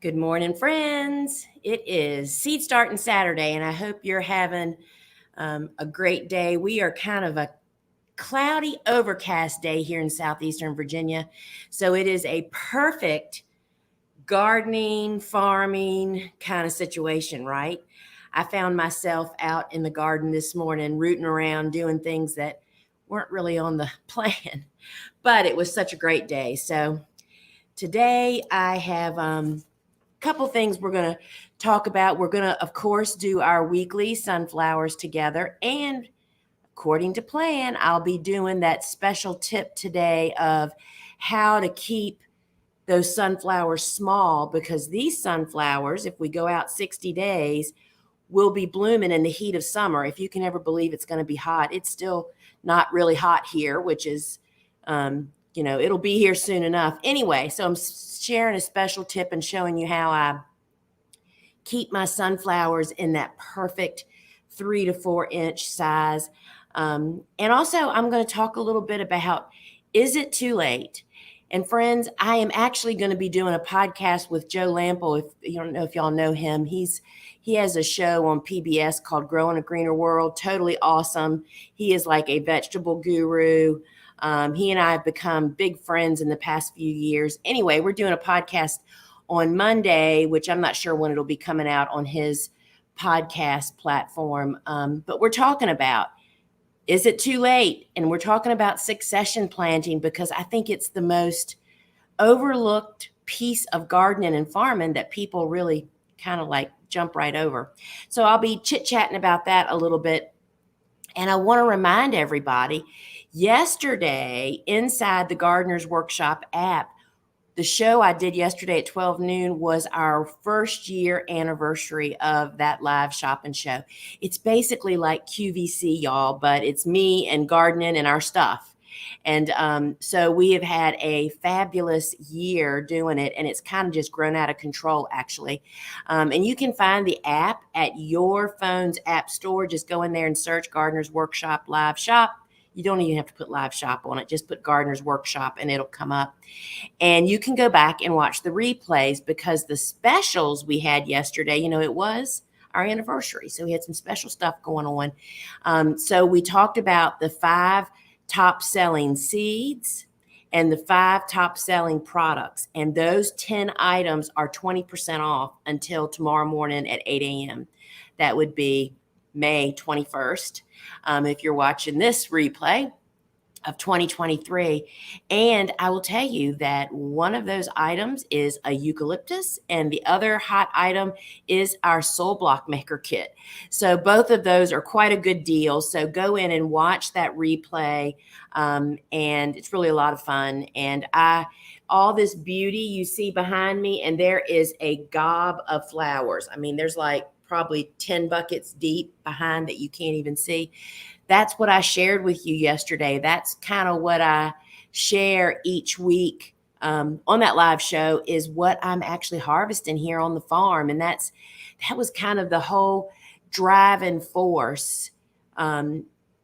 Good morning, friends. It is Seed Starting Saturday, and I hope you're having a great day. We are kind of a cloudy, overcast day here in southeastern Virginia, so it is a perfect gardening, farming kind of situation, right? I found myself out in the garden this morning, rooting around, doing things that weren't really on the plan, but it was such a great day. So today I have couple things we're going to talk about. We're going to, of course, do our weekly sunflowers together. And according to plan, I'll be doing that special tip today of how to keep those sunflowers small, because these sunflowers, if we go out 60 days, will be blooming in the heat of summer. If you can ever believe it's going to be hot, it's still not really hot here, which is, it'll be here soon enough. Anyway, so I'm sharing a special tip and showing you how I keep my sunflowers in that perfect 3 to 4 inch size. And also, I'm going to talk a little bit about, is it too late? And friends, I am actually going to be doing a podcast with Joe Lample. If you don't know if y'all know him, he has a show on PBS called Growing a Greener World. Totally awesome. He is like a vegetable guru. He and I have become big friends in the past few years. Anyway, we're doing a podcast on Monday, which I'm not sure when it'll be coming out on his podcast platform. But we're talking about, is it too late? And we're talking about succession planting, because I think it's the most overlooked piece of gardening and farming that people really kind of like jump right over. So I'll be chit-chatting about that a little bit. And I want to remind everybody, yesterday inside the Gardener's Workshop app, the show I did yesterday at 12 noon was our first year anniversary of that live shop and show. It's basically like QVC, y'all, but it's me and gardening and our stuff. And so we have had a fabulous year doing it, and it's kind of just grown out of control, actually. And you can find the app at your phone's app store. Just go in there and search Gardener's Workshop Live Shop. You don't even have to put live shop on it. Just put Gardener's Workshop and it'll come up. And you can go back and watch the replays, because the specials we had yesterday, it was our anniversary. So we had some special stuff going on. So we talked about the 5 top selling seeds and the 5 top selling products. And those 10 items are 20% off until tomorrow morning at 8 a.m. That would be May 21st. If you're watching this replay of 2023. And I will tell you that one of those items is a eucalyptus, and the other hot item is our soul block maker kit. So both of those are quite a good deal. So go in and watch that replay. And it's really a lot of fun. And all this beauty you see behind me, and there is a gob of flowers. I mean, there's like probably 10 buckets deep behind that you can't even see. That's what I shared with you yesterday. That's kind of what I share each week on that live show, is what I'm actually harvesting here on the farm. And that was kind of the whole driving force,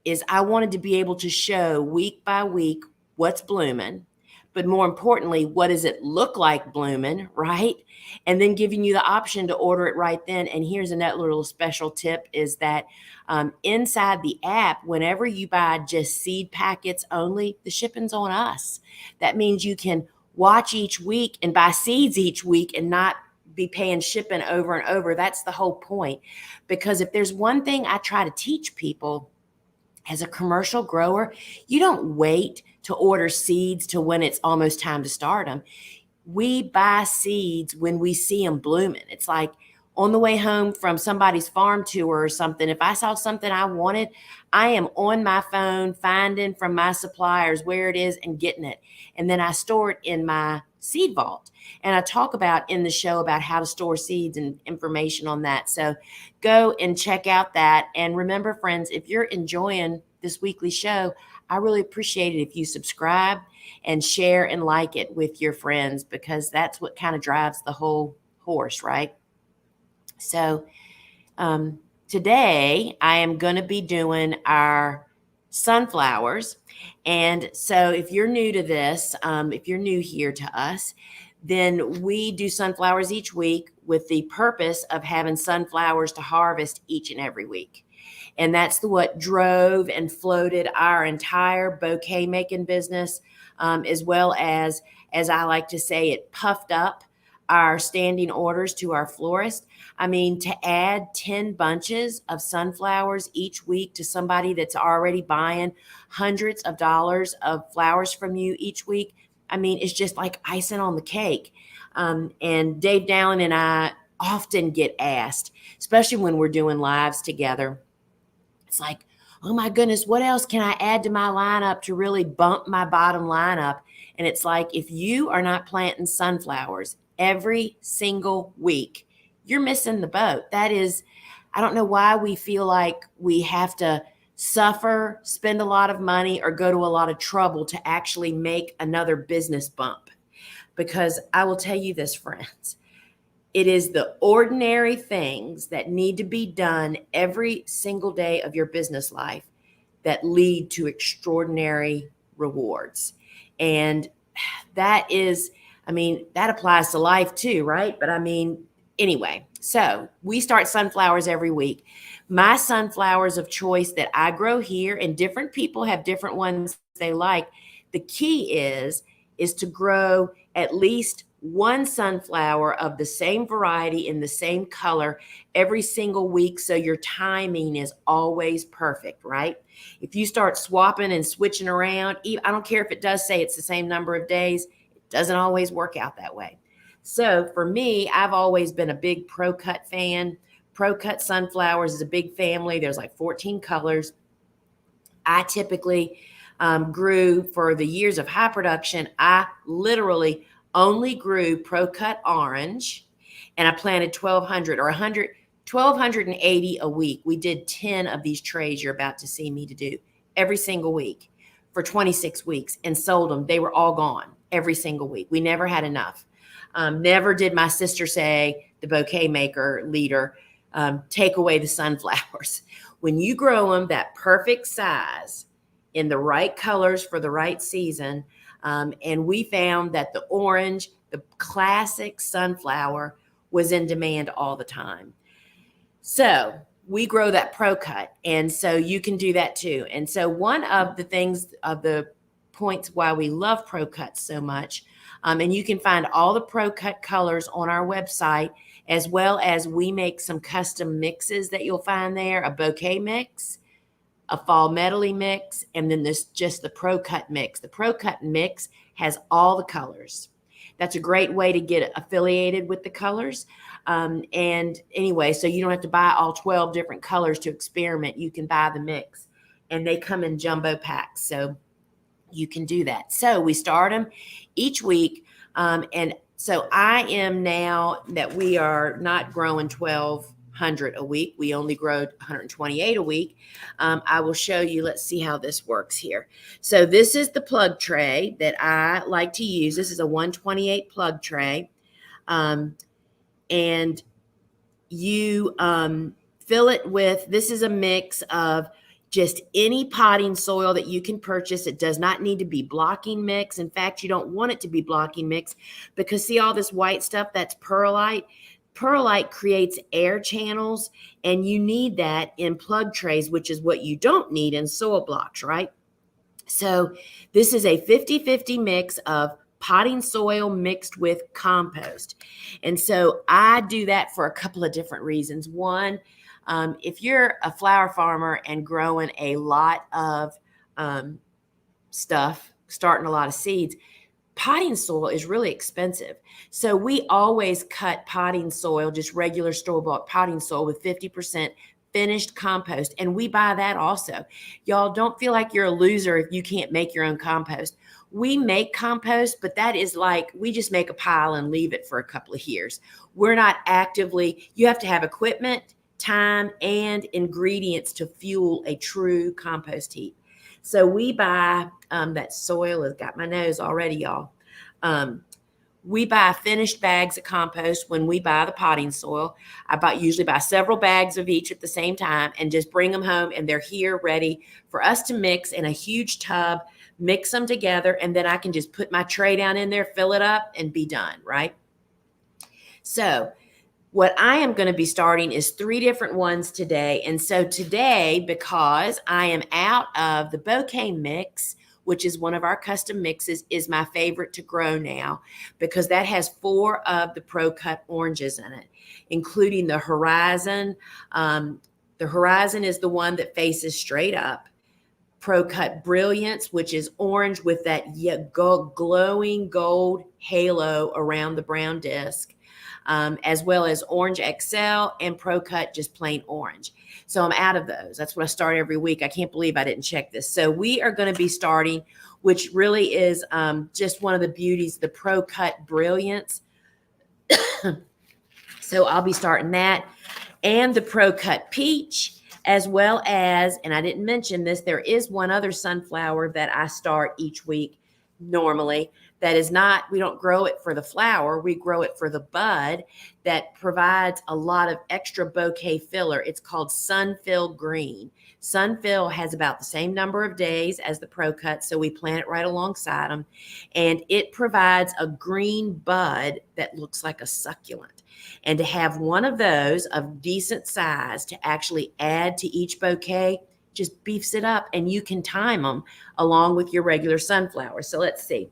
is I wanted to be able to show week by week what's blooming, but more importantly, what does it look like blooming, right? And then giving you the option to order it right then. And here's another little special tip, is that inside the app, whenever you buy just seed packets only, the shipping's on us. That means you can watch each week and buy seeds each week and not be paying shipping over and over. That's the whole point. Because if there's one thing I try to teach people as a commercial grower, you don't wait to order seeds to when it's almost time to start them. We buy seeds when we see them blooming. It's like on the way home from somebody's farm tour or something. If I saw something I wanted, I am on my phone finding from my suppliers where it is and getting it. And then I store it in my seed vault. And I talk about in the show about how to store seeds and information on that. So go and check out that. And remember, friends, if you're enjoying this weekly show, I really appreciate it if you subscribe and share and like it with your friends, because that's what kind of drives the whole horse, right? So today I am going to be doing our sunflowers. And so if you're new to this, if you're new here to us, then we do sunflowers each week with the purpose of having sunflowers to harvest each and every week. And that's what drove and floated our entire bouquet making business, as well as I like to say, it puffed up our standing orders to our florist. I mean, to add 10 bunches of sunflowers each week to somebody that's already buying hundreds of dollars of flowers from you each week, I mean, it's just like icing on the cake. And Dave Dowling and I often get asked, especially when we're doing lives together, it's like, oh my goodness, what else can I add to my lineup to really bump my bottom line up? And it's like, if you are not planting sunflowers every single week, you're missing the boat. That is, I don't know why we feel like we have to suffer, spend a lot of money, or go to a lot of trouble to actually make another business bump. Because I will tell you this, friends, it is the ordinary things that need to be done every single day of your business life that lead to extraordinary rewards. And that is, I mean, that applies to life too, right? But I mean, anyway, so we start sunflowers every week. My sunflowers of choice that I grow here, and different people have different ones they like. The key is to grow at least one sunflower of the same variety in the same color every single week, so your timing is always perfect, right? If you start swapping and switching around, I don't care if it does say it's the same number of days, it doesn't always work out that way. So for me, I've always been a big Pro Cut fan. Pro Cut sunflowers is a big family. There's like 14 colors. I typically grew, for the years of high production, I literally only grew Pro Cut orange, and I planted 1,280 a week. We did 10 of these trays you're about to see me to do every single week for 26 weeks and sold them. They were all gone every single week. We never had enough. Never did my sister say, the bouquet maker leader, take away the sunflowers. When you grow them that perfect size in the right colors for the right season, and we found that the orange, the classic sunflower, was in demand all the time. So we grow that Pro Cut, and so you can do that too. And so one of the things, of the points why we love Pro Cut so much, and you can find all the Pro Cut colors on our website, as well as we make some custom mixes that you'll find there, a bouquet mix, a fall medley mix, and then there's just the Pro Cut mix. The Pro Cut mix has all the colors. That's a great way to get affiliated with the colors. And anyway, so you don't have to buy all 12 different colors to experiment. You can buy the mix, and they come in jumbo packs. So you can do that. So we start them each week. And so I am, now that we are not growing 1,200 a week, we only grow 128 a week. I will show you. Let's see how this works here. So this is the plug tray that I like to use. This is a 128 plug tray. And you fill it with, this is a mix of just any potting soil that you can purchase. It does not need to be blocking mix. In fact, you don't want it to be blocking mix, because see all this white stuff, that's perlite. Perlite creates air channels, and you need that in plug trays, which is what you don't need in soil blocks, right? So this is a 50-50 mix of potting soil mixed with compost. And so I do that for a couple of different reasons. One, if you're a flower farmer and growing a lot of stuff, starting a lot of seeds, potting soil is really expensive. So we always cut potting soil, just regular store-bought potting soil, with 50% finished compost. And we buy that also. Y'all, don't feel like you're a loser if you can't make your own compost. We make compost, but that is like, we just make a pile and leave it for a couple of years. We're not actively, you have to have equipment, time, and ingredients to fuel a true compost heap. So we buy that soil has got my nose already, y'all. We buy finished bags of compost when we buy the potting soil. Usually buy several bags of each at the same time and just bring them home, and they're here ready for us to mix in a huge tub, mix them together, and then I can just put my tray down in there, fill it up, and be done, right? So what I am going to be starting is 3 different ones today. And so today, because I am out of the bouquet mix, which is one of our custom mixes, is my favorite to grow now because that has 4 of the Pro Cut oranges in it, including the Horizon. The Horizon is the one that faces straight up. Pro Cut Brilliance, which is orange with that glowing gold halo around the brown disc. As well as Orange XL and Pro Cut just plain orange. So I'm out of those. That's what I start every week. I can't believe I didn't check this. So we are going to be starting, which really is just one of the beauties, the Pro Cut Brilliance. So I'll be starting that, and the Pro Cut Peach, as well as, and I didn't mention this, there is one other sunflower that I start each week normally. That is not, we don't grow it for the flower, we grow it for the bud that provides a lot of extra bouquet filler. It's called Sunfill Green. Sunfill has about the same number of days as the Pro Cut, so we plant it right alongside them. And it provides a green bud that looks like a succulent. And to have one of those of decent size to actually add to each bouquet just beefs it up, and you can time them along with your regular sunflowers. So let's see.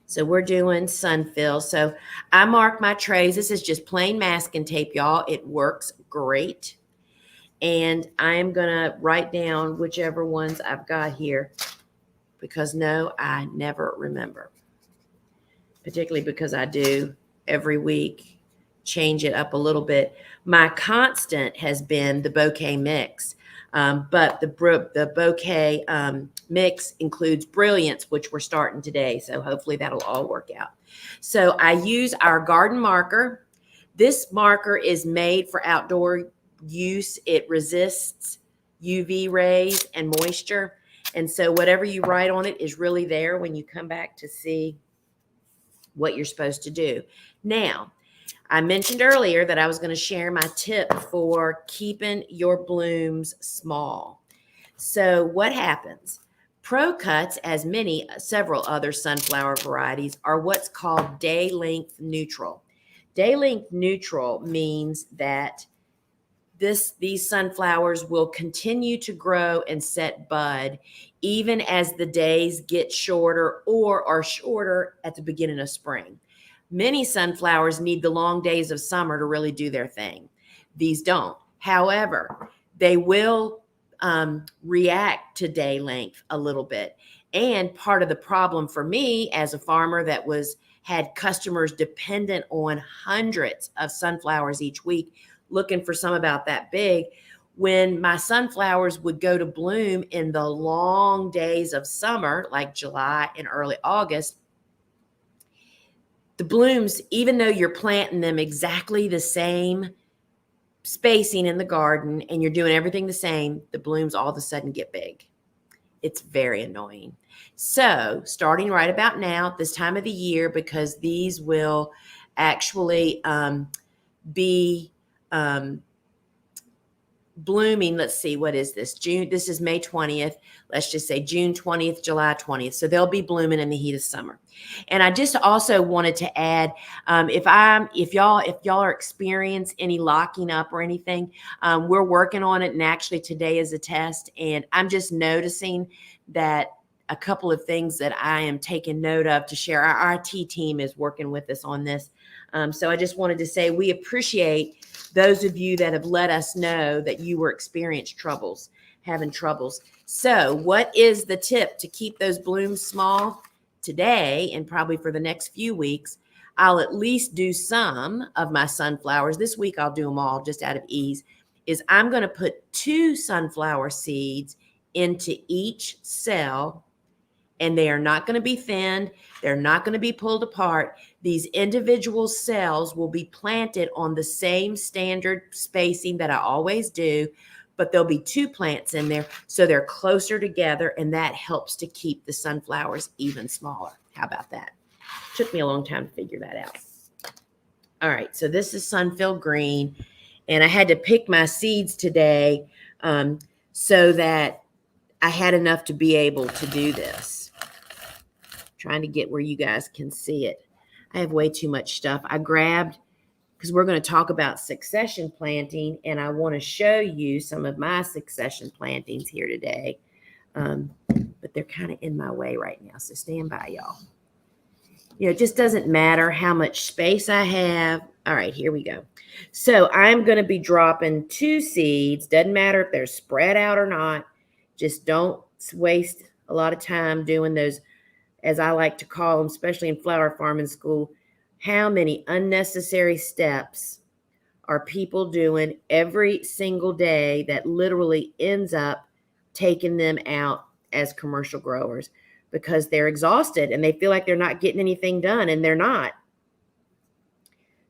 So we're doing Sunfill. So I mark my trays. This is just plain masking tape, y'all. It works great. And I'm going to write down whichever ones I've got here because no, I never remember. Particularly because I do every week change it up a little bit. My constant has been the bouquet mix. But the bouquet mix includes Brilliance, which we're starting today. So hopefully that'll all work out. So I use our garden marker. This marker is made for outdoor use. It resists UV rays and moisture. And so whatever you write on it is really there when you come back to see what you're supposed to do. Now, I mentioned earlier that I was going to share my tip for keeping your blooms small. So what happens? Pro Cuts, as several other sunflower varieties, are what's called day length neutral. Day length neutral means that these sunflowers will continue to grow and set bud even as the days get shorter or are shorter at the beginning of spring. Many sunflowers need the long days of summer to really do their thing. These don't. However, they will react to day length a little bit. And part of the problem for me as a farmer that had customers dependent on hundreds of sunflowers each week, looking for some about that big, when my sunflowers would go to bloom in the long days of summer, like July and early August, the blooms, even though you're planting them exactly the same spacing in the garden and you're doing everything the same, the blooms all of a sudden get big. It's very annoying. So starting right about now, this time of the year, because these will actually be blooming. Let's see, what is this? June. This is May 20th. Let's just say June 20th, July 20th. So they'll be blooming in the heat of summer. And I just also wanted to add, if y'all are experiencing any locking up or anything, we're working on it. And actually today is a test. And I'm just noticing that a couple of things that I am taking note of to share. Our IT team is working with us on this. So I just wanted to say we appreciate those of you that have let us know that you were having troubles. So what is the tip to keep those blooms small? Today, and probably for the next few weeks, I'll at least do some of my sunflowers. This week I'll do them all just out of ease, is I'm going to put 2 sunflower seeds into each cell, and they are not going to be thinned. They're not going to be pulled apart. These individual cells will be planted on the same standard spacing that I always do, but there'll be 2 plants in there, so they're closer together, and that helps to keep the sunflowers even smaller. How about that? Took me a long time to figure that out. All right, so this is Sunfield Green, and I had to pick my seeds today so that I had enough to be able to do this. Trying to get where you guys can see it. I have way too much stuff. I grabbed, because we're going to talk about succession planting, and I want to show you some of my succession plantings here today. But they're kind of in my way right now, so stand by, y'all. It just doesn't matter how much space I have. All right, here we go. So I'm going to be dropping 2 seeds. Doesn't matter if they're spread out or not. Just don't waste a lot of time doing those, as I like to call them, especially in flower farming school. How many unnecessary steps are people doing every single day that literally ends up taking them out as commercial growers? Because they're exhausted and they feel like they're not getting anything done, and they're not.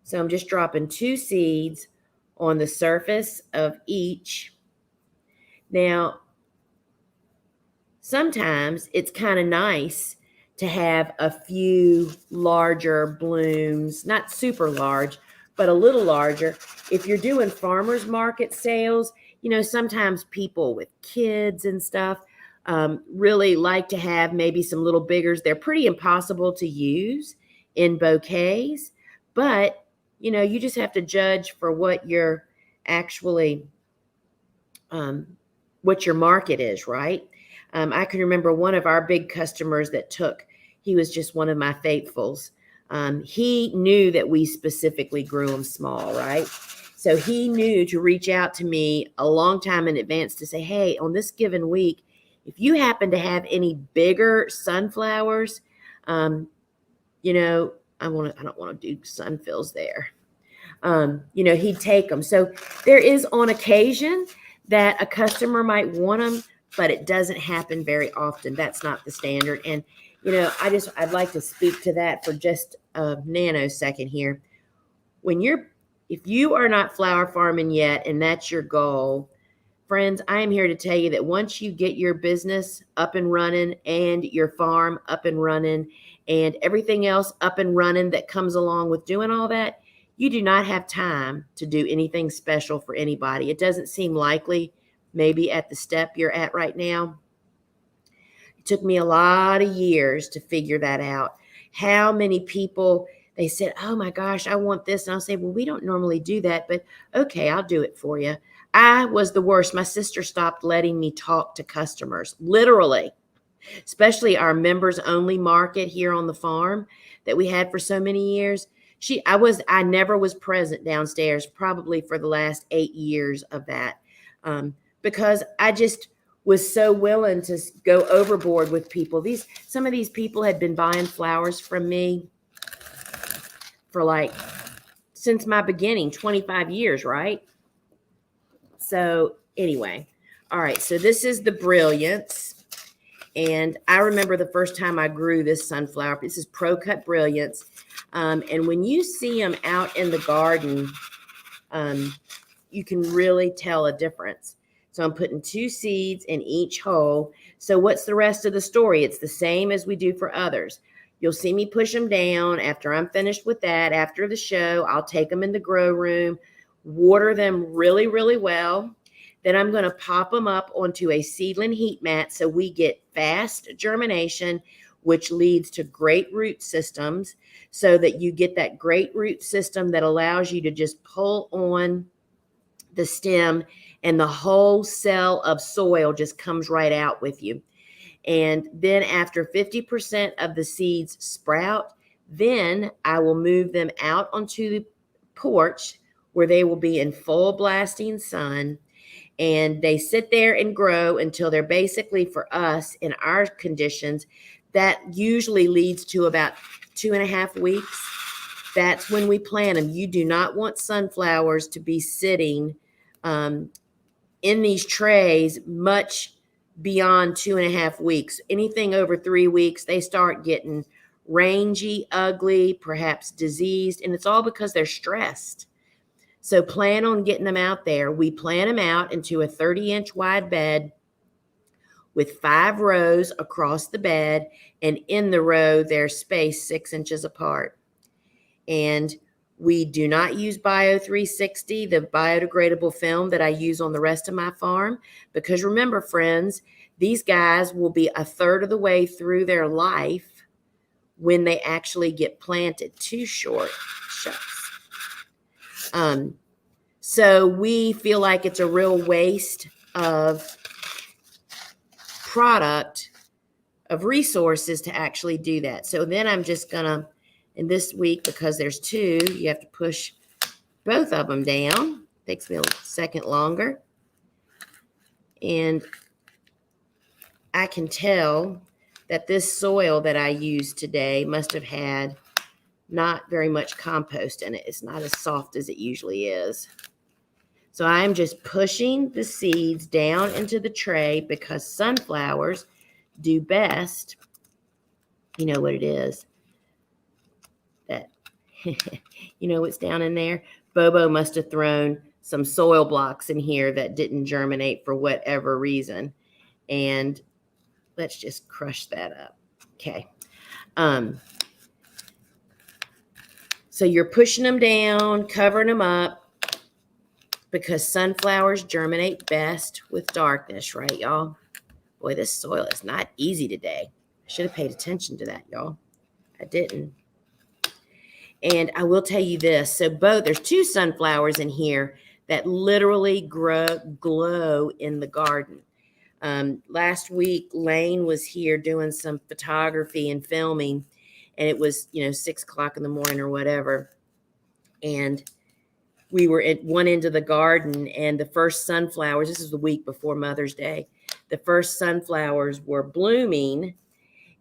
So I'm just dropping 2 seeds on the surface of each. Now, sometimes it's kind of nice to have a few larger blooms, not super large, but a little larger. If you're doing farmers market sales, sometimes people with kids and stuff, really like to have maybe some little biggers. They're pretty impossible to use in bouquets, but you just have to judge for what you're actually, what your market is, right? I can remember one of our big customers he was just one of my faithfuls. He knew that we specifically grew them small, right? So he knew to reach out to me a long time in advance to say, hey, on this given week, if you happen to have any bigger sunflowers, I don't want to do sunfills there. He'd take them. So there is on occasion that a customer might want them, but it doesn't happen very often. That's not the standard. And, I'd like to speak to that for just a nanosecond here. If you are not flower farming yet, and that's your goal, friends, I am here to tell you that once you get your business up and running and your farm up and running and everything else up and running that comes along with doing all that, you do not have time to do anything special for anybody. It doesn't seem likely, maybe at the step you're at right now. It took me a lot of years to figure that out. How many people, they said, oh my gosh, I want this. And I'll say, well, we don't normally do that, but okay, I'll do it for you. I was the worst. My sister stopped letting me talk to customers, literally, especially our members only market here on the farm that we had for so many years. I never was present downstairs probably for the last 8 years of that, because I just was so willing to go overboard with people. Some of these people had been buying flowers from me for since my beginning, 25 years, right? So anyway, all right, so this is the Brilliance. And I remember the first time I grew this sunflower. This is Pro Cut Brilliance. And when you see them out in the garden, you can really tell a difference. So I'm putting 2 seeds in each hole. So what's the rest of the story? It's the same as we do for others. You'll see me push them down. After I'm finished with that, after the show, I'll take them in the grow room, water them really, really well. Then I'm going to pop them up onto a seedling heat mat so we get fast germination, which leads to great root systems, so that you get that great root system that allows you to just pull on the stem and the whole cell of soil just comes right out with you. And then after 50% of the seeds sprout, then I will move them out onto the porch where they will be in full blasting sun. And they sit there and grow until they're basically, for us in our conditions, that usually leads to about 2.5 weeks. That's when we plant them. You do not want sunflowers to be sitting in these trays much beyond 2.5 weeks. Anything over 3 weeks, they start getting rangy, ugly, perhaps diseased, and it's all because they're stressed. So plan on getting them out there. We plant them out into a 30-inch wide bed with 5 rows across the bed, and in the row they're spaced 6 inches apart. And we do not use Bio 360, the biodegradable film that I use on the rest of my farm, because remember, friends, these guys will be a third of the way through their life when they actually get planted. Too short. Shucks. So we feel like it's a real waste of product, of resources to actually do that. So then I'm just gonna, in this week, because there's 2, you have to push both of them down. Takes me a second longer. And I can tell that this soil that I used today must have had not very much compost in it. It's not as soft as it usually is. So I'm just pushing the seeds down into the tray because sunflowers do best. You know what it is? That, you know what's down in there? Bobo must have thrown some soil blocks in here that didn't germinate for whatever reason. And let's just crush that up. Okay. So you're pushing them down, covering them up, because sunflowers germinate best with darkness, right, y'all? Boy, this soil is not easy today. I should have paid attention to that, y'all. I didn't. And I will tell you this. So there's 2 sunflowers in here that literally glow in the garden. Last week, Lane was here doing some photography and filming, and it was, 6 o'clock in the morning or whatever. And we were at one end of the garden, and the first sunflowers, this is the week before Mother's Day, the first sunflowers were blooming,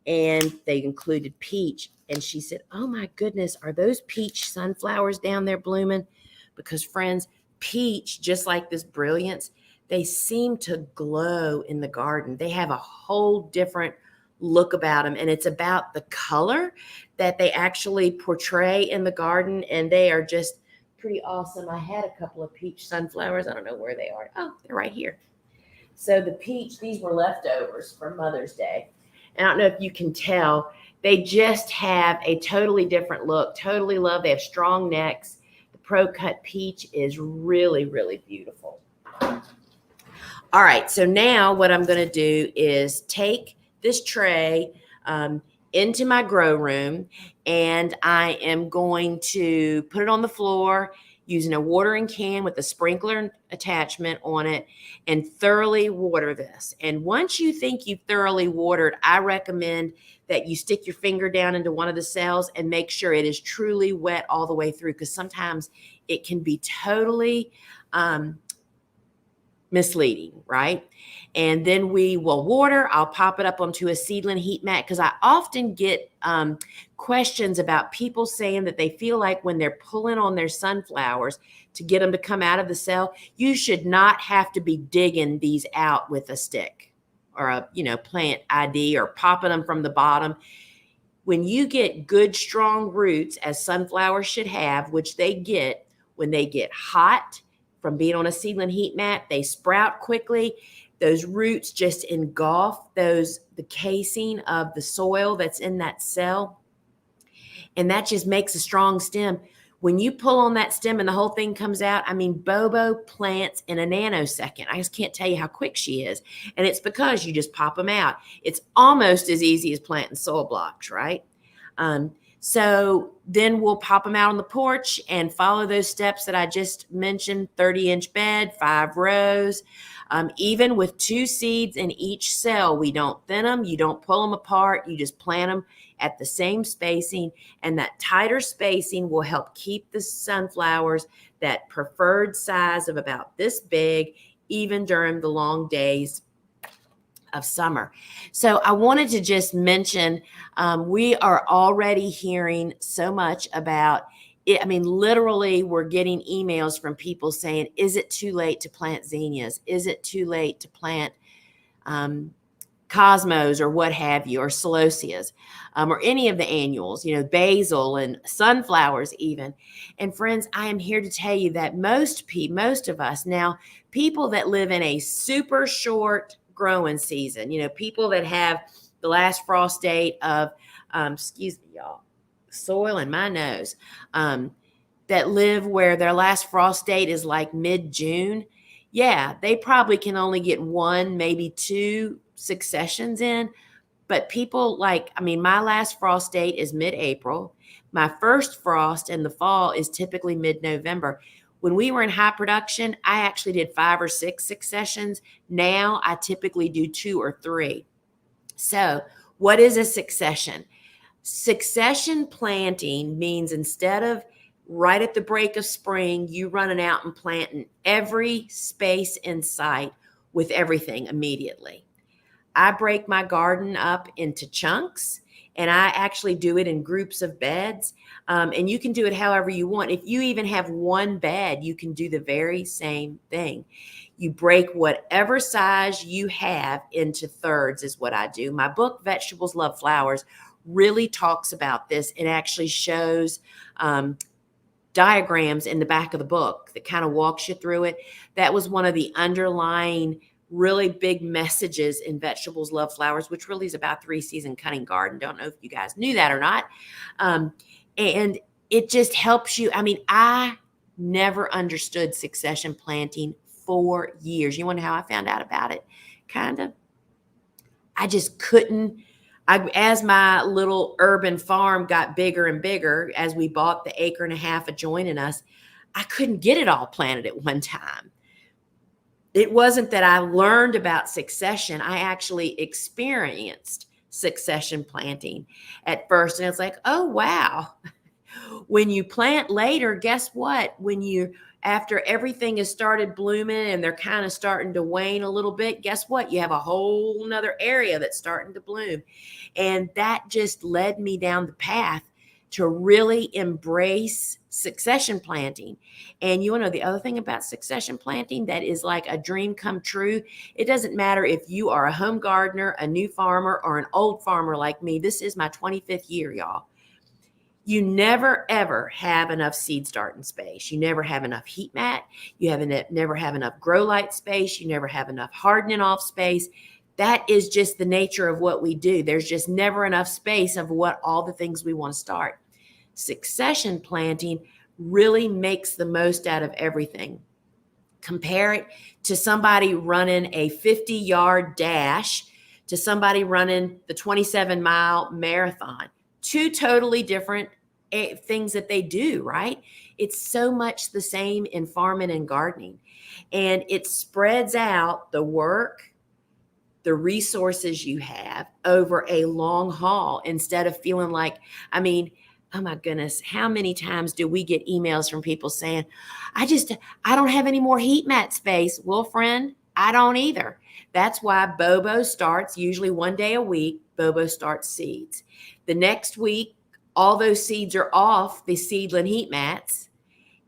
and they included peach. And she said, oh my goodness, are those peach sunflowers down there blooming? Because friends, peach, just like this brilliance, they seem to glow in the garden. They have a whole different look about them, and it's about the color that they actually portray in the garden, and they are just pretty awesome. I had a couple of peach sunflowers. I don't know where they are. Oh, they're right here. So the peach, these were leftovers from Mother's Day. And I don't know if you can tell, they just have a totally different look. Totally love. They have strong necks. The Pro Cut peach is really, really beautiful. All right, so now what I'm going to do is take this tray into my grow room, and I am going to put it on the floor using a watering can with a sprinkler attachment on it and thoroughly water this. And once you think you've thoroughly watered, I recommend that you stick your finger down into one of the cells and make sure it is truly wet all the way through, because sometimes it can be totally misleading, right? And then we will water. I'll pop it up onto a seedling heat mat, because I often get questions about people saying that they feel like when they're pulling on their sunflowers to get them to come out of the cell, you should not have to be digging these out with a stick or a plant ID or popping them from the bottom. When you get good, strong roots, as sunflowers should have, which they get when they get hot from being on a seedling heat mat, they sprout quickly. Those roots just engulf the casing of the soil that's in that cell. And that just makes a strong stem. When you pull on that stem and the whole thing comes out, Bobo plants in a nanosecond. I just can't tell you how quick she is. And it's because you just pop them out. It's almost as easy as planting soil blocks, right? So then we'll pop them out on the porch and follow those steps that I just mentioned. 30-inch bed, 5 rows. Even with 2 seeds in each cell, we don't thin them. You don't pull them apart. You just plant them at the same spacing. And that tighter spacing will help keep the sunflowers that preferred size of about this big, even during the long days of summer. So I wanted to just mention, we are already hearing so much about it. Literally, we're getting emails from people saying, is it too late to plant zinnias? Is it too late to plant cosmos or what have you, or celosias, or any of the annuals, basil and sunflowers even. And friends, I am here to tell you that most of us now, people that live in a super short growing season. You know, people that have the last frost date of, excuse me, y'all, soil in my nose, that live where their last frost date is like mid-June. Yeah, they probably can only get one, maybe two successions in. But people like, I mean, my last frost date is mid-April. My first frost in the fall is typically mid-November. When we were in high production, I actually did 5 or 6 successions. Now I typically do 2 or 3. So, what is a succession? Succession planting means instead of right at the break of spring, you running out and planting every space in sight with everything immediately. I break my garden up into chunks, and I actually do it in groups of beds. And you can do it however you want. If you even have one bed, you can do the very same thing. You break whatever size you have into thirds, is what I do. My book, Vegetables Love Flowers, really talks about this. It actually shows diagrams in the back of the book that kind of walks you through it. That was one of the underlying really big messages in Vegetables Love Flowers, which really is about 3-season cutting garden. Don't know if you guys knew that or not. And it just helps you. I mean, I never understood succession planting for years. You wonder how I found out about it? Kind of. I just couldn't. As my little urban farm got bigger and bigger, as we bought the 1.5 acres adjoining us, I couldn't get it all planted at one time. It wasn't that I learned about succession. I actually experienced succession planting at first. And it's like, oh, wow. When you plant later, guess what? After everything has started blooming and they're kind of starting to wane a little bit, guess what? You have a whole nother area that's starting to bloom. And that just led me down the path to really embrace succession planting. And you want to know the other thing about succession planting that is like a dream come true? It doesn't matter if you are a home gardener, a new farmer, or an old farmer like me. This is my 25th year, y'all. You never, ever have enough seed starting space. You never have enough heat mat. You never have enough grow light space. You never have enough hardening off space. That is just the nature of what we do. There's just never enough space of what all the things we want to start. Succession planting really makes the most out of everything. Compare it to somebody running a 50-yard dash to somebody running the 27-mile marathon. Two totally different things that they do, right? It's so much the same in farming and gardening. And it spreads out the work, the resources you have over a long haul instead of feeling like, I mean, oh my goodness, how many times do we get emails from people saying, I don't have any more heat mat space. Well, friend, I don't either. That's why Bobo starts usually one day a week. Bobo starts seeds. The next week, all those seeds are off the seedling heat mats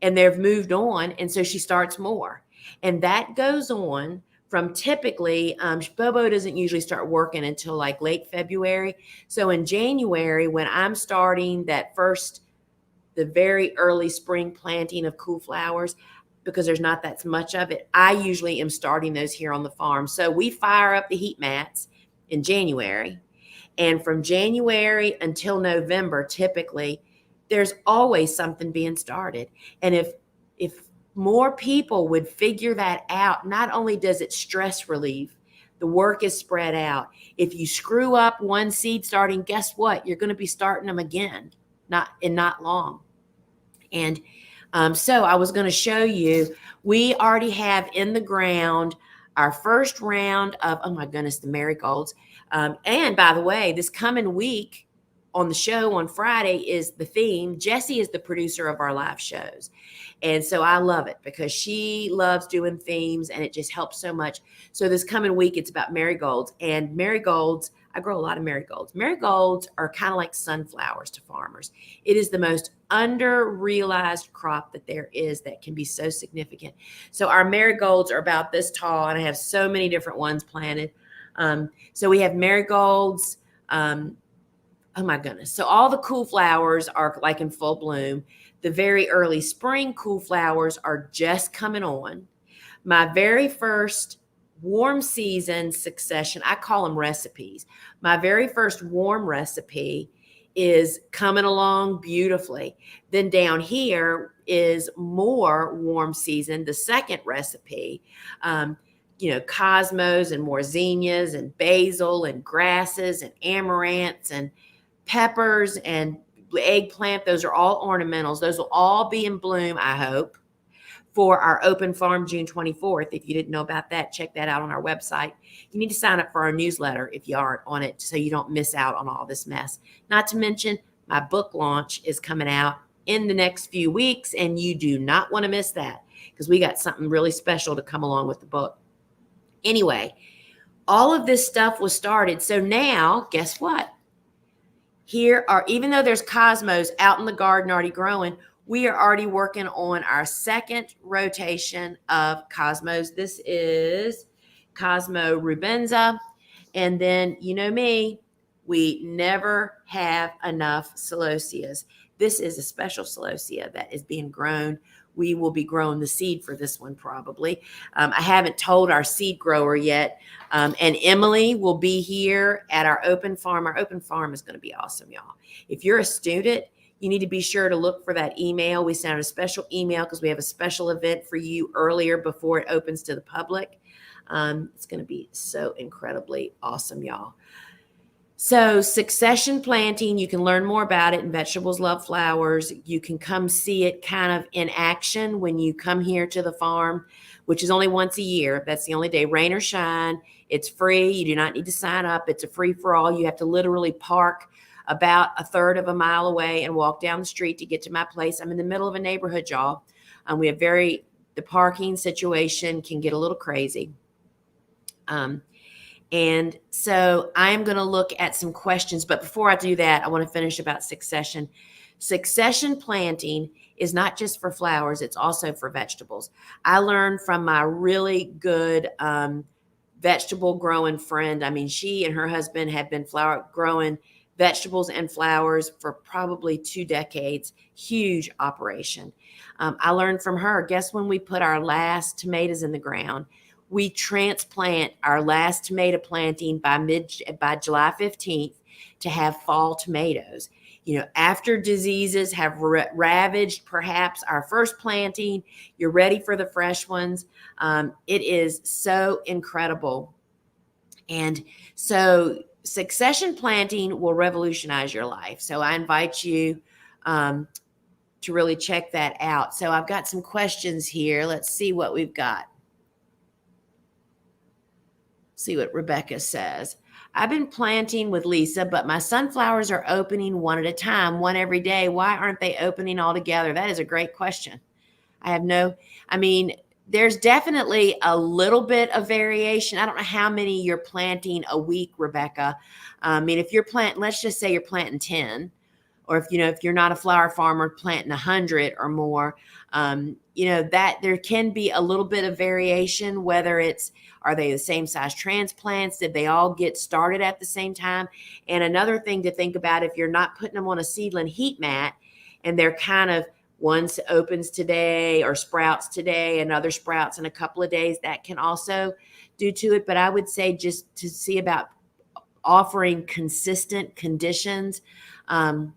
and they've moved on. And so she starts more. And that goes on from typically, Bobo doesn't usually start working until like late February. So in January, when I'm starting the very early spring planting of cool flowers, because there's not that much of it, I usually am starting those here on the farm. So we fire up the heat mats in January. And from January until November, typically, there's always something being started. And if more people would figure that out, not only does it stress relieve, the work is spread out. If you screw up one seed starting, guess what? You're going to be starting them again, not long. And so I was going to show you, we already have in the ground our first round of, oh my goodness, the marigolds. And by the way, this coming week on the show on Friday is the theme. Jessie is the producer of our live shows. And so I love it because she loves doing themes and it just helps so much. So this coming week, it's about marigolds. And marigolds, I grow a lot of marigolds. Marigolds are kind of like sunflowers to farmers. It is the most under-realized crop that there is that can be so significant. So our marigolds are about this tall, and I have so many different ones planted. So we have marigolds. Oh my goodness. So all the cool flowers are like in full bloom. The very early spring cool flowers are just coming on. My very first warm season succession, I call them recipes. My very first warm recipe is coming along beautifully. Then down here is more warm season, the second recipe. Cosmos and more zinnias and basil and grasses and amaranths and peppers and eggplant. Those are all ornamentals. Those will all be in bloom, I hope, for our open farm June 24th. If you didn't know about that, check that out on our website. You need to sign up for our newsletter if you aren't on it so you don't miss out on all this mess. Not to mention, my book launch is coming out in the next few weeks, and you do not want to miss that because we got something really special to come along with the book. Anyway, all of this stuff was started. So now, guess what? Even though there's cosmos out in the garden already growing, we are already working on our second rotation of cosmos. This is Cosmo rubenza. And then, you know me, we never have enough celosias. This is a special celosia that is being grown. We will be growing the seed for this one probably. I haven't told our seed grower yet. And Emily will be here at our open farm. Our open farm is going to be awesome, y'all. If you're a student, you need to be sure to look for that email. We sent out a special email because we have a special event for you earlier before it opens to the public. It's going to be so incredibly awesome, y'all. So succession planting, you can learn more about it in Vegetables Love Flowers. You can come see it kind of in action when you come here to the farm, which is only once a year. That's the only day, rain or shine. It's free. You do not need to sign up. It's a free-for-all. You have to literally park about a third of a mile away and walk down the street to get to my place. I'm in the middle of a neighborhood, y'all. The parking situation can get a little crazy. And so I'm going to look at some questions. But before I do that, I want to finish about succession. Succession planting is not just for flowers. It's also for vegetables. I learned from my really good vegetable growing friend. I mean, she and her husband have been growing vegetables and flowers for probably 2 decades. Huge operation. I learned from her. Guess when we put our last tomatoes in the ground? We transplant our last tomato planting by July 15th to have fall tomatoes. After diseases have ravaged perhaps our first planting, you're ready for the fresh ones. It is so incredible. And so succession planting will revolutionize your life. So I invite you to really check that out. So I've got some questions here. Let's see what we've got. See what Rebecca says. I've been planting with Lisa, but my sunflowers are opening one at a time, one every day. Why aren't they opening all together? That is a great question. There's definitely a little bit of variation. I don't know how many you're planting a week, Rebecca. If you're planting, let's just say you're planting 10, or if you're not a flower farmer planting 100 or more, that there can be a little bit of variation, are they the same size transplants? Did they all get started at the same time? And another thing to think about, if you're not putting them on a seedling heat mat and they're kind of one opens today or sprouts today, another sprouts in a couple of days, that can also do to it. But I would say just to see about offering consistent conditions. And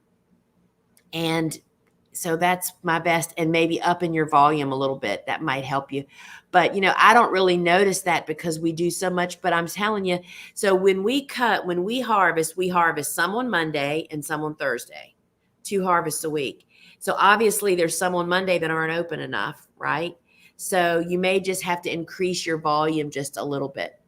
so that's my best, and maybe upping your volume a little bit. That might help you. But, I don't really notice that because we do so much, but I'm telling you, so when we harvest some on Monday and some on Thursday, 2 harvests a week. So obviously there's some on Monday that aren't open enough, right? So you may just have to increase your volume just a little bit.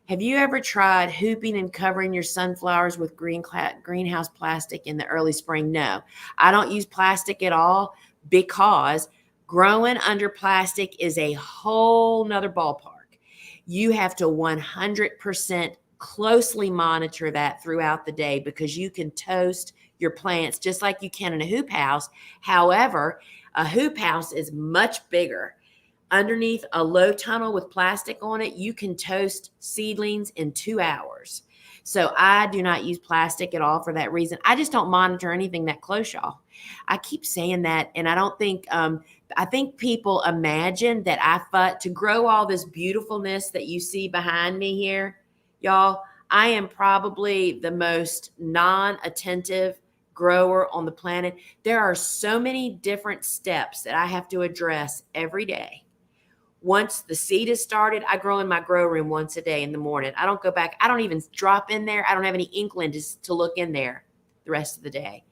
Have you ever tried hooping and covering your sunflowers with greenhouse plastic in the early spring? No, I don't use plastic at all because growing under plastic is a whole nother ballpark. You have to 100% closely monitor that throughout the day because you can toast your plants just like you can in a hoop house. However, a hoop house is much bigger. Underneath a low tunnel with plastic on it, you can toast seedlings in 2 hours. So I do not use plastic at all for that reason. I just don't monitor anything that close, y'all. I keep saying that, and I don't think I think people imagine that I fought to grow all this beautifulness that you see behind me here, y'all. I am probably the most non-attentive grower on the planet. There are so many different steps that I have to address every day. Once the seed is started, I grow in my grow room once a day in the morning. I don't go back. I don't even drop in there. I don't have any inkling to look in there the rest of the day.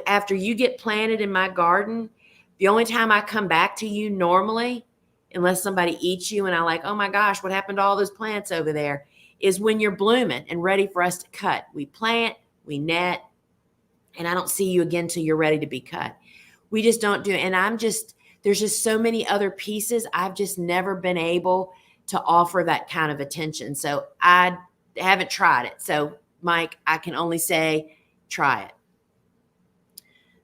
After you get planted in my garden, the only time I come back to you normally, unless somebody eats you and I'm like, oh my gosh, what happened to all those plants over there, is when you're blooming and ready for us to cut. We plant, we net, and I don't see you again till you're ready to be cut. We just don't do it. And there's just so many other pieces. I've just never been able to offer that kind of attention. So I haven't tried it. So Mike, I can only say, try it.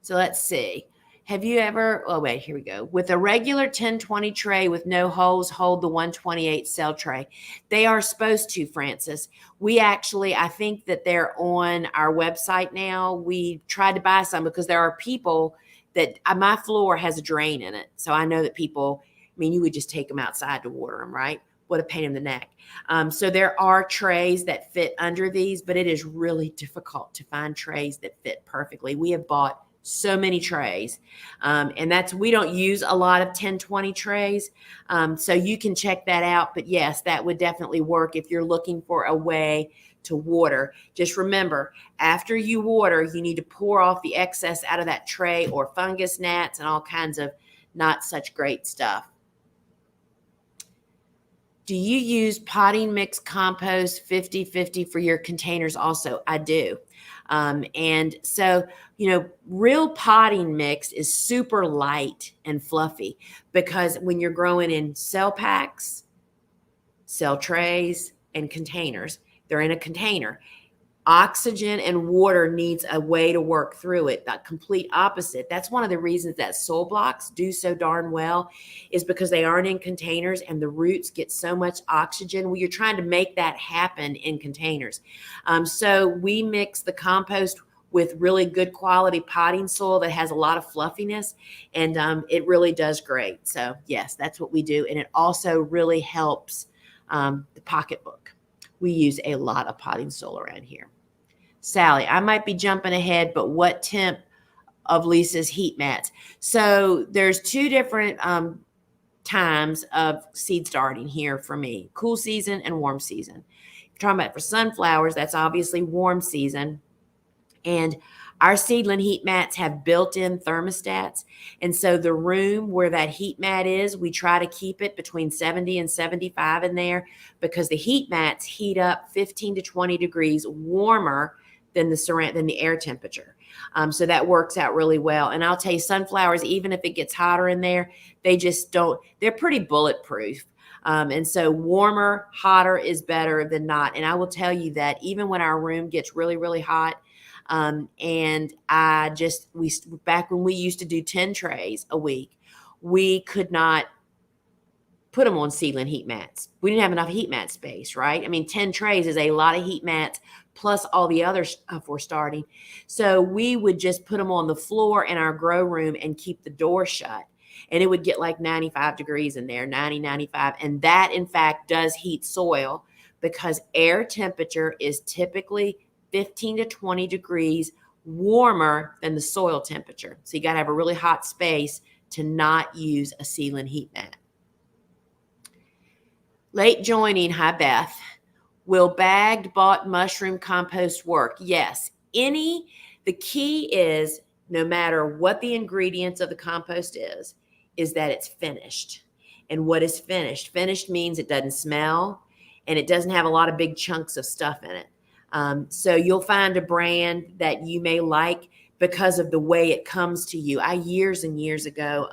So let's see. Have you ever, oh wait, here we go. With a regular 1020 tray with no holes, hold the 128 cell tray. They are supposed to, Francis. I think that they're on our website now. We tried to buy some because there are people that my floor has a drain in it. So I know that people, you would just take them outside to water them, right? What a pain in the neck. So there are trays that fit under these, but it is really difficult to find trays that fit perfectly. We have bought so many trays. And we don't use a lot of 1020 trays. So you can check that out. But yes, that would definitely work if you're looking for a way to water. Just remember, after you water, you need to pour off the excess out of that tray or fungus gnats and all kinds of not such great stuff. Do you use potting mix compost 50-50 for your containers also? I do. And so, real potting mix is super light and fluffy because when you're growing in cell packs, cell trays, and containers, they're in a container. Oxygen and water needs a way to work through it. The complete opposite. That's one of the reasons that soil blocks do so darn well, is because they aren't in containers and the roots get so much oxygen. Well, you're trying to make that happen in containers. So we mix the compost with really good quality potting soil that has a lot of fluffiness, and it really does great. So yes, that's what we do. And it also really helps the pocketbook. We use a lot of potting soil around here. Sally, I might be jumping ahead, but what temp of Lisa's heat mats? So there's two different times of seed starting here for me: cool season and warm season. If you're talking about for sunflowers, that's obviously warm season. And our seedling heat mats have built-in thermostats. And so the room where that heat mat is, we try to keep it between 70 and 75 in there because the heat mats heat up 15 to 20 degrees warmer than the air temperature. So that works out really well. And I'll tell you, sunflowers, even if it gets hotter in there, they're pretty bulletproof. And so warmer, hotter is better than not. And I will tell you that even when our room gets really, really hot, and back when we used to do 10 trays a week, we could not put them on seedling heat mats. We didn't have enough heat mat space, right? 10 trays is a lot of heat mats plus all the other stuff we're starting. So we would just put them on the floor in our grow room and keep the door shut. And it would get like 95 degrees in there, 90, 95. And that, in fact, does heat soil because air temperature is typically 15 to 20 degrees warmer than the soil temperature. So you got to have a really hot space to not use a seedling heat mat. Late joining, hi Beth. Will bagged bought mushroom compost work? Yes. The key is, no matter what the ingredients of the compost is that it's finished. And what is finished? Finished means it doesn't smell and it doesn't have a lot of big chunks of stuff in it. So you'll find a brand that you may like because of the way it comes to you. Years and years ago,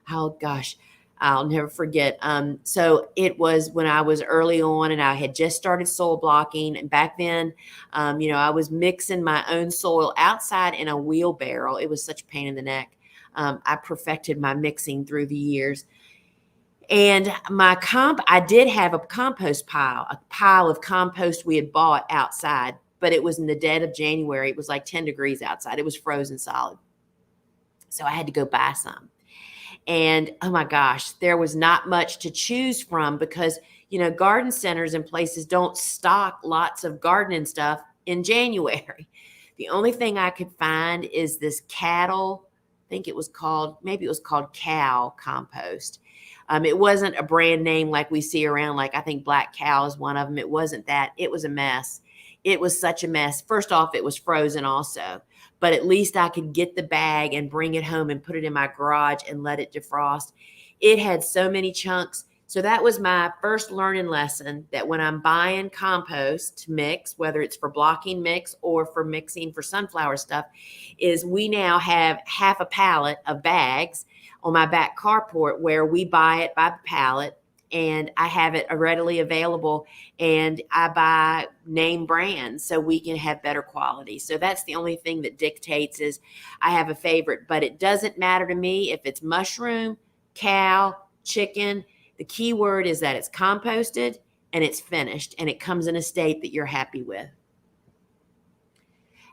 oh gosh, I'll never forget. So it was when I was early on and I had just started soil blocking. And back then, I was mixing my own soil outside in a wheelbarrow. It was such a pain in the neck. I perfected my mixing through the years. And I did have a compost pile, a pile of compost we had bought outside, but it was in the dead of January. It was like 10 degrees outside. It was frozen solid. So I had to go buy some. And oh my gosh, there was not much to choose from because, garden centers and places don't stock lots of gardening stuff in January. The only thing I could find is this cattle, maybe it was called cow compost. It wasn't a brand name like we see around, like I think Black Cow is one of them. It wasn't that. It was a mess. It was such a mess. First off, it was frozen also, but at least I could get the bag and bring it home and put it in my garage and let it defrost. It had so many chunks. So that was my first learning lesson, that when I'm buying compost to mix, whether it's for blocking mix or for mixing for sunflower stuff, is we now have half a pallet of bags on my back carport where we buy it by the pallet, and I have it readily available, and I buy name brands so we can have better quality. So that's the only thing that dictates is I have a favorite, but it doesn't matter to me if it's mushroom, cow, chicken. The key word is that it's composted and it's finished and it comes in a state that you're happy with.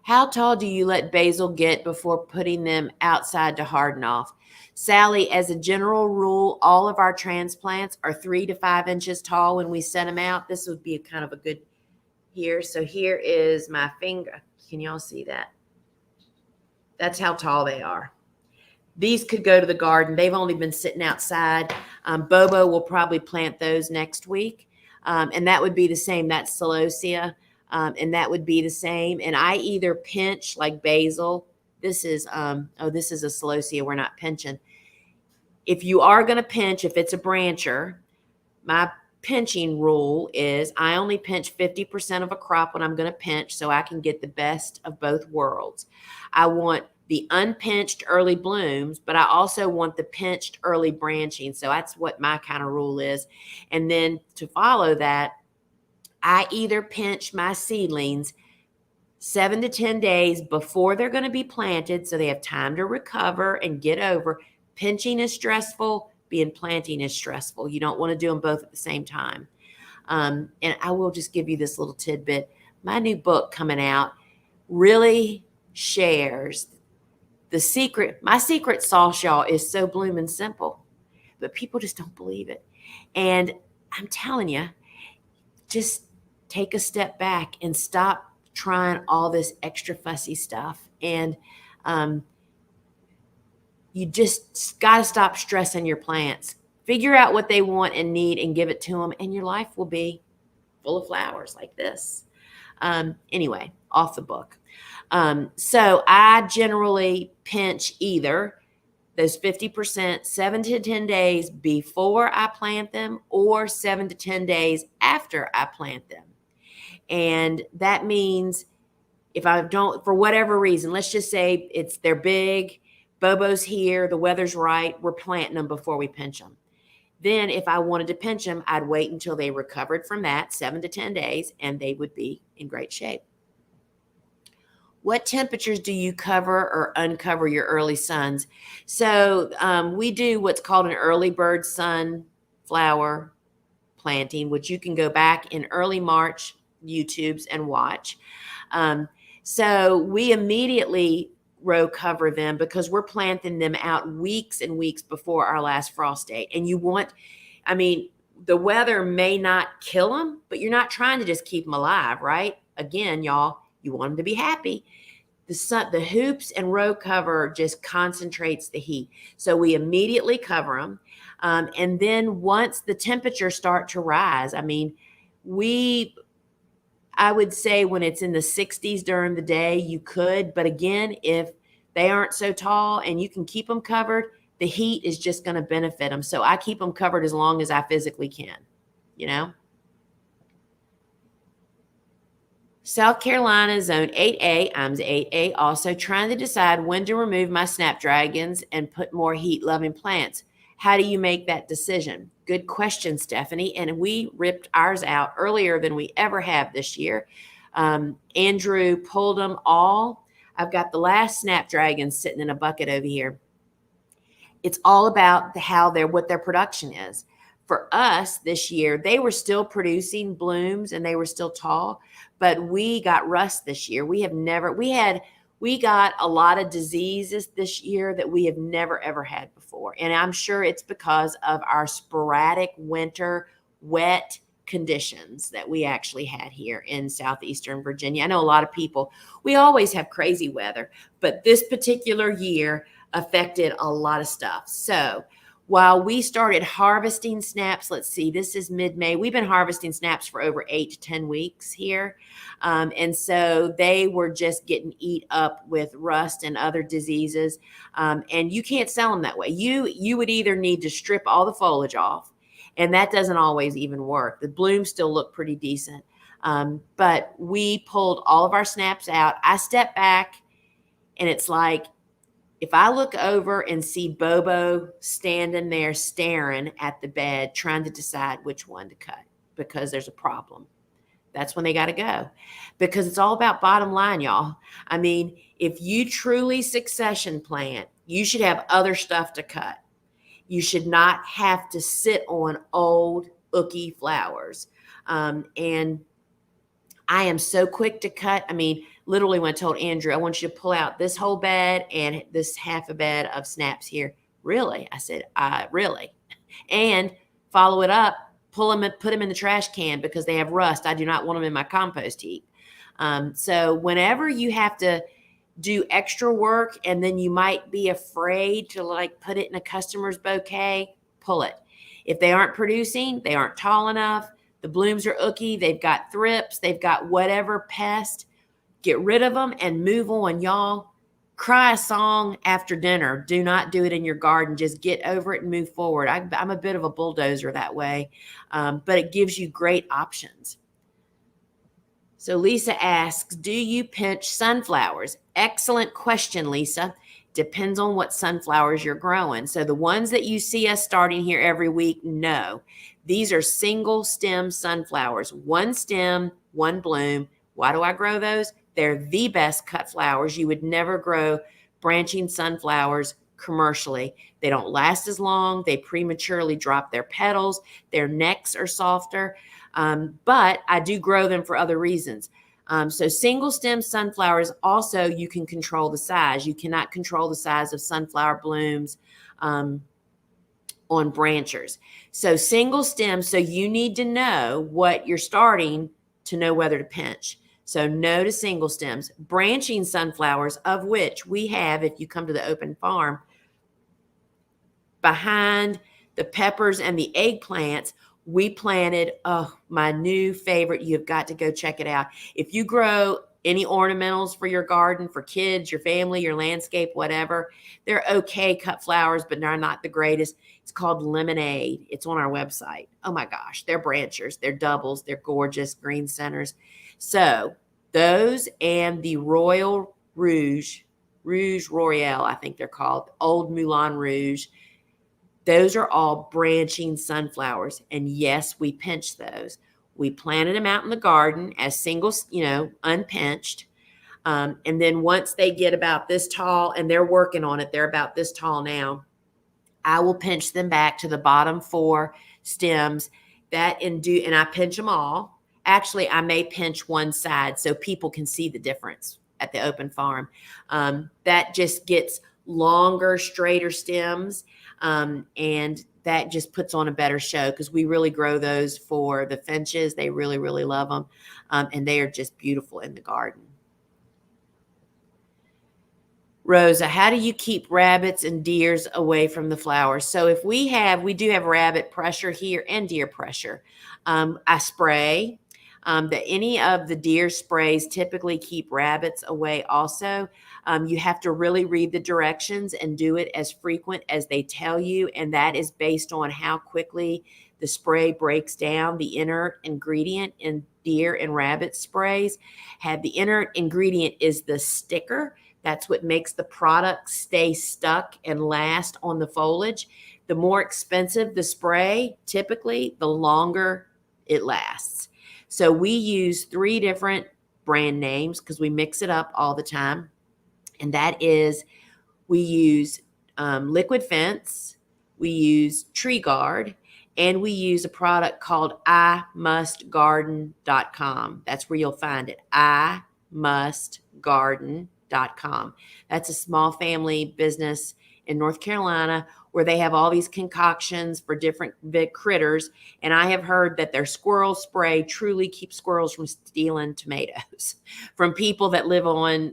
How tall do you let basil get before putting them outside to harden off? Sally, as a general rule, all of our transplants are 3 to 5 inches tall when we set them out. This would be kind of a good here. So here is my finger. Can y'all see that? That's how tall they are. These could go to the garden. They've only been sitting outside. Bobo will probably plant those next week. And that would be the same. That's celosia. And that would be the same. And I either pinch like basil. This is a celosia. We're not pinching. If you are going to pinch, if it's a brancher, my pinching rule is I only pinch 50% of a crop when I'm going to pinch so I can get the best of both worlds. I want the unpinched early blooms, but I also want the pinched early branching. So that's what my kind of rule is. And then to follow that, I either pinch my seedlings 7 to 10 days before they're going to be planted so they have time to recover and get over. Pinching is stressful. Planting is stressful. You don't want to do them both at the same time. And I will just give you this little tidbit. My new book coming out really shares the secret. My secret sauce, y'all, is so bloomin' simple, but people just don't believe it. And I'm telling you, just take a step back and stop trying all this extra fussy stuff. And you just got to stop stressing your plants. Figure out what they want and need and give it to them, and your life will be full of flowers like this. Anyway, off the book. So I generally pinch either those 50% 7 to 10 days before I plant them or 7 to 10 days after I plant them. And that means if I don't, for whatever reason, let's just say they're big, Bobo's here, the weather's right, we're planting them before we pinch them. Then if I wanted to pinch them, I'd wait until they recovered from that 7 to 10 days and they would be in great shape. What temperatures do you cover or uncover your early suns? So we do what's called an early bird sunflower planting, which you can go back in early March YouTubes and watch. So we immediately row cover them because we're planting them out weeks and weeks before our last frost date. And the weather may not kill them, but you're not trying to just keep them alive, right? Again, y'all, you want them to be happy. The hoops and row cover just concentrates the heat. So we immediately cover them. And then once the temperatures start to rise, I would say when it's in the 60s during the day, you could. But again, if they aren't so tall and you can keep them covered, the heat is just going to benefit them. So I keep them covered as long as I physically can, South Carolina, zone 8A. I'm 8A. Also trying to decide when to remove my snapdragons and put more heat-loving plants. How do you make that decision? Good question, Stephanie. And we ripped ours out earlier than we ever have this year. Andrew pulled them all. I've got the last snapdragons sitting in a bucket over here. It's all about what their production is. for us this year, they were still producing blooms and they were still tall, but we got rust this year. We got a lot of diseases this year that we have never ever had before. And I'm sure it's because of our sporadic winter wet conditions that we actually had here in southeastern Virginia. I know a lot of people, we always have crazy weather, but this particular year affected a lot of stuff. So while we started harvesting snaps, let's see, this is mid-May. We've been harvesting snaps for over 8 to 10 weeks here. And so they were just getting eat up with rust and other diseases. And you can't sell them that way. You would either need to strip all the foliage off, and that doesn't always even work. The blooms still look pretty decent. But we pulled all of our snaps out. I stepped back, and it's like, if I look over and see Bobo standing there staring at the bed, trying to decide which one to cut because there's a problem, that's when they got to go, because it's all about bottom line, y'all. I mean, if you truly succession plant, you should have other stuff to cut. You should not have to sit on old, ooky flowers. And I am so quick to cut. I mean, literally when I told Andrew, I want you to pull out this whole bed and this half a bed of snaps here. Really? I said, really? And follow it up, pull them and put them in the trash can because they have rust. I do not want them in my compost heap. So whenever you have to do extra work and then you might be afraid to like put it in a customer's bouquet, pull it. If they aren't producing, they aren't tall enough, the blooms are ooky, they've got thrips, they've got whatever pest, get rid of them and move on, y'all. Cry a song after dinner. Do not do it in your garden. Just get over it and move forward. I'm a bit of a bulldozer that way, but it gives you great options. So Lisa asks, do you pinch sunflowers? Excellent question, Lisa. Depends on what sunflowers you're growing. So the ones that you see us starting here every week, no. These are single stem sunflowers. One stem, one bloom. Why do I grow those? They're the best cut flowers. You would never grow branching sunflowers commercially. They don't last as long. They prematurely drop their petals. Their necks are softer. But I do grow them for other reasons. So single stem sunflowers, also you can control the size. You cannot control the size of sunflower blooms on branchers. So single stem, so you need to know what you're starting to know whether to pinch. So no to single stems. Branching sunflowers, of which we have, if you come to the open farm, behind the peppers and the eggplants, we planted, my new favorite. You've got to go check it out. If you grow any ornamentals for your garden, for kids, your family, your landscape, whatever, they're okay cut flowers, but they're not the greatest. It's called Lemonade. It's on our website. Oh my gosh, they're branchers, they're doubles, they're gorgeous green centers. So those and the Royal Rouge Royale, I think they're called, Old Moulin Rouge. Those are all branching sunflowers. And yes, we pinch those. We planted them out in the garden as singles, unpinched. And then once they get about this tall, and they're working on it, they're about this tall now, I will pinch them back to the bottom 4 stems and I pinch them all. Actually, I may pinch one side so people can see the difference at the open farm. That just gets longer, straighter stems. And that just puts on a better show because we really grow those for the finches. They really, really love them. And they are just beautiful in the garden. Rosa, how do you keep rabbits and deers away from the flowers? So we do have rabbit pressure here and deer pressure. I spray. Any of the deer sprays typically keep rabbits away also. You have to really read the directions and do it as frequent as they tell you. And that is based on how quickly the spray breaks down. The inert ingredient in deer and rabbit sprays the inert ingredient is the sticker. That's what makes the product stay stuck and last on the foliage. The more expensive the spray, typically, the longer it lasts. So we use 3 different brand names because we mix it up all the time. And that is, we use Liquid Fence, we use Tree Guard, And we use a product called imustgarden.com. That's where you'll find it. imustgarden.com. That's a small family business in North Carolina where they have all these concoctions for different big critters. And I have heard that their squirrel spray truly keeps squirrels from stealing tomatoes from people that live on,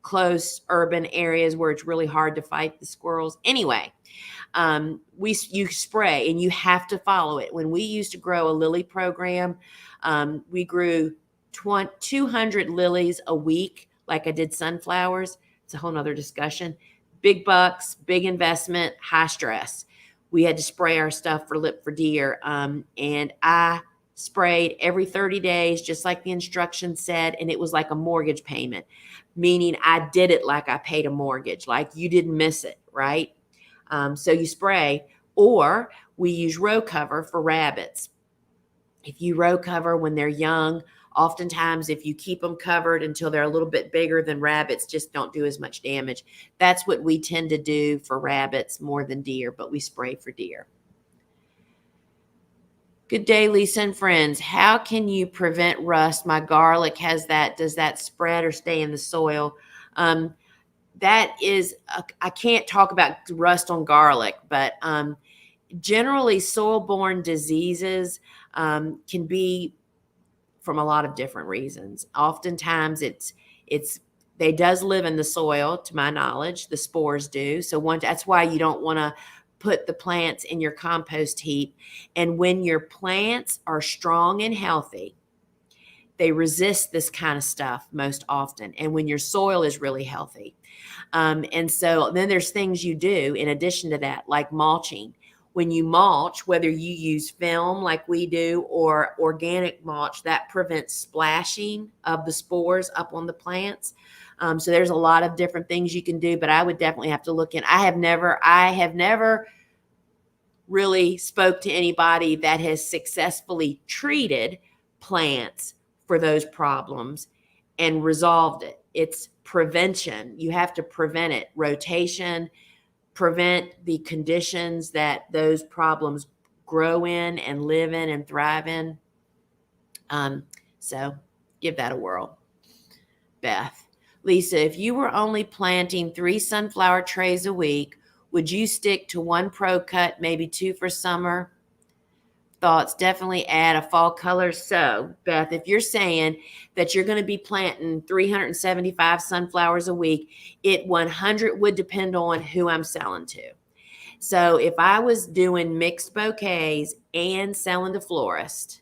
close urban areas where it's really hard to fight the squirrels. Anyway, you spray and you have to follow it. When we used to grow a lily program, we grew 200 lilies a week, like I did sunflowers. It's a whole nother discussion. Big bucks, big investment, high stress. We had to spray our stuff for lip for deer. And I sprayed every 30 days, just like the instructions said. And it was like a mortgage payment, meaning I did it like I paid a mortgage, like you didn't miss it, right? So you spray, or we use row cover for rabbits. If you row cover when they're young, oftentimes if you keep them covered until they're a little bit bigger, then rabbits just don't do as much damage. That's what we tend to do for rabbits more than deer, but we spray for deer. Good day, Lisa and friends. How can you prevent rust? My garlic has that. Does that spread or stay in the soil? That is, I can't talk about rust on garlic, but generally soil-borne diseases can be from a lot of different reasons. Oftentimes they does live in the soil, to my knowledge, the spores do. So that's why you don't want to put the plants in your compost heap. And when your plants are strong and healthy, they resist this kind of stuff most often. And when your soil is really healthy. And so then there's things you do in addition to that, like mulching. When you mulch, whether you use film like we do or organic mulch, that prevents splashing of the spores up on the plants. So there's a lot of different things you can do, but I would definitely have to look in. I have never really spoke to anybody that has successfully treated plants for those problems and resolved it. It's prevention. You have to prevent it. Rotation, prevent the conditions that those problems grow in and live in and thrive in. So give that a whirl. Beth. Lisa, if you were only planting 3 sunflower trays a week, would you stick to 1 pro cut, maybe 2 for summer? Thoughts, definitely add a fall color. So, Beth, if you're saying that you're going to be planting 375 sunflowers a week, it 100 would depend on who I'm selling to. So if I was doing mixed bouquets and selling to florists,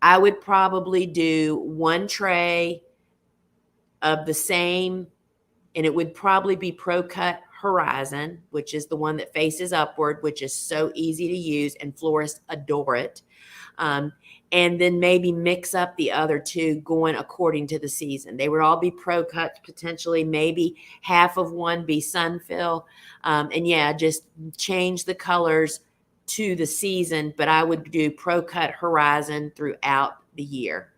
I would probably do 1 tray of the same, and it would probably be Pro Cut Horizon, which is the one that faces upward, which is so easy to use, and florists adore it. And then maybe mix up the other 2 going according to the season. They would all be Pro Cuts, potentially maybe half of one be Sunfill. And yeah, just change the colors to the season, but I would do Pro Cut Horizon throughout the year.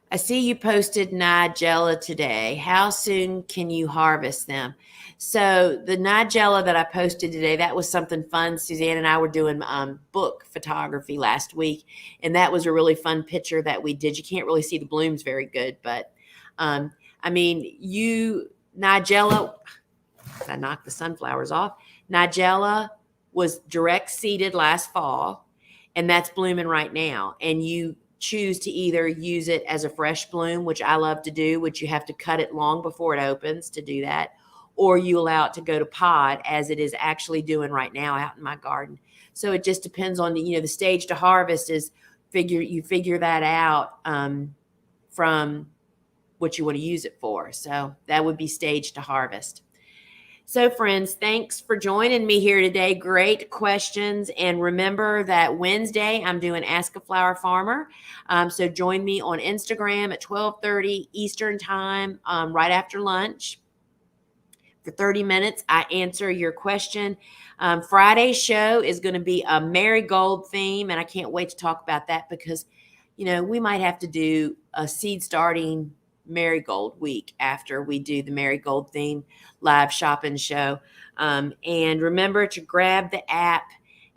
I see you posted Nigella today. How soon can you harvest them? So the Nigella that I posted today, that was something fun. Suzanne and I were doing book photography last week, and that was a really fun picture that we did. You can't really see the blooms very good, but Nigella, I knocked the sunflowers off. Nigella was direct seeded last fall, and that's blooming right now. And you choose to either use it as a fresh bloom, which I love to do, which you have to cut it long before it opens to do that, or you allow it to go to pod, as it is actually doing right now out in my garden. So it just depends on the stage to harvest is figure that out from what you want to use it for. So that would be stage to harvest. So friends, thanks for joining me here today. Great questions. And remember that Wednesday, I'm doing Ask a Flower Farmer. So join me on Instagram at 12:30 Eastern time, right after lunch. For 30 minutes, I answer your question. Friday's show is going to be a marigold theme, and I can't wait to talk about that because, we might have to do a seed starting Marigold week after we do the Marigold theme live shopping show. And remember to grab the app.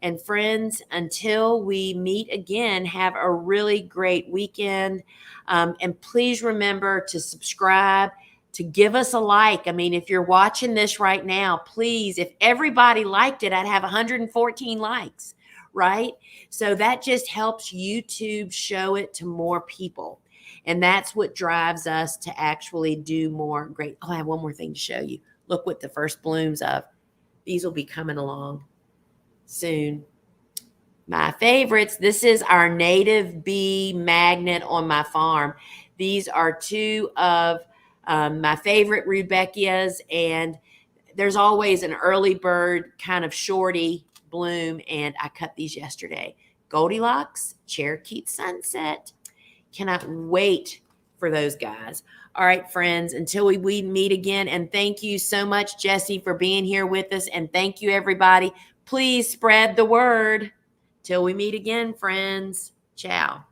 And friends, until we meet again, have a really great weekend. And please remember to subscribe, to give us a like. I mean, if you're watching this right now, please, if everybody liked it, I'd have 114 likes, right? So that just helps YouTube show it to more people. And that's what drives us to actually do more great. Oh, I have one more thing to show you. Look what the first blooms of. These will be coming along soon. My favorites. This is our native bee magnet on my farm. These are two of my favorite rudbeckias, and there's always an early bird kind of shorty bloom, and I cut these yesterday. Goldilocks, Cherokee Sunset. Cannot wait for those guys. All right, friends, until we meet again, and thank you so much, Jesse, for being here with us, and thank you, everybody. Please spread the word. Till we meet again, friends. Ciao.